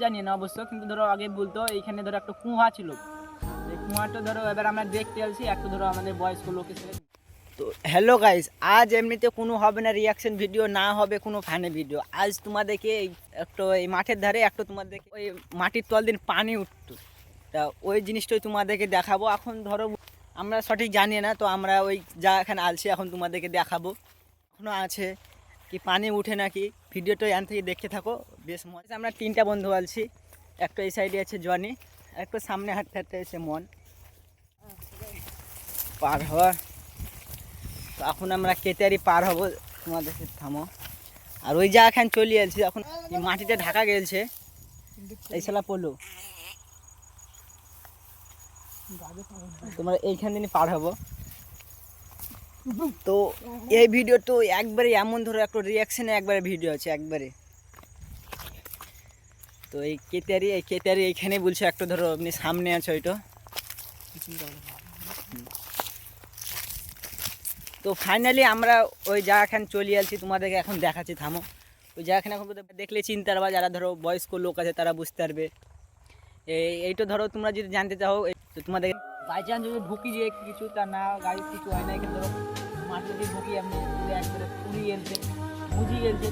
জানি না অবশ্য, কিন্তু ধরো আগে বলতো এইখানে ধরো একটা কুয়া ছিল, এই কুয়াটা ধরো এবার আমরা দেখতে আসছি একটু ধরো আমাদের বয়স্ক লোকের সাথে। তো হ্যালো গাইস, আজ এমনিতে কোনো হবে না রিয়াকশন ভিডিও, না হবে কোনো ফানি ভিডিও। আজ তোমাদেরকে একটু এই মাঠের ধারে একটু তোমাদেরকে ওই মাটির তল দিন পানি উঠতো, তা ওই জিনিসটাই তোমাদেরকে দেখাবো। এখন ধরো আমরা সঠিক জানি না, তো আমরা ওই যা এখানে আলছি এখন তোমাদেরকে দেখাবো এখনও আছে কি পানি উঠে নাকি। ভিডিওটা এখান থেকে দেখতে থাকো, বেশ মজা। আমরা 3টা বন্ধু আলছি, একটা এই সাইডে আছে জনি, একটু সামনে হাঁটতে হাঁটতে এসে মন পার হওয়া। তো এখন আমরা কেতারি পার হব, তোমাদের থামো। আর ওই যা এখন চলে আসছি, এখন এই মাটিতে ঢাকা গেছে, এই শালা পড়লো, তোমরা এইখান দিনই পার হবো। তো এই ভিডিও তো একবারে এমন ধরো একটা রিয়াকশানে একবারে ভিডিও আছে একবারে। তো এই কেতারি এইখানে বলছে একটা ধরো আপনি সামনে আছে ওইটা। তো ফাইনালি আমরা ওই জায়গাখান চলে আসছি, তোমাদেরকে এখন দেখাচ্ছি, থামো। ওই জায়গাখানে এখন দেখলে চিনতে পারবা, যারা ধরো বয়স্ক লোক আছে তারা বুঝতে পারবে। এইটা ধরো তোমরা যদি জানতে চাও, তো তোমাদের বাই চান্স যদি ঢুকি যে কিছু, তা না গাড়ি কিছু হয় না, এখানে ধরো মাঠে যদি ঢুকি আপনি একবারে পুড়িয়ে এলছে বুঝিয়ে এলছে।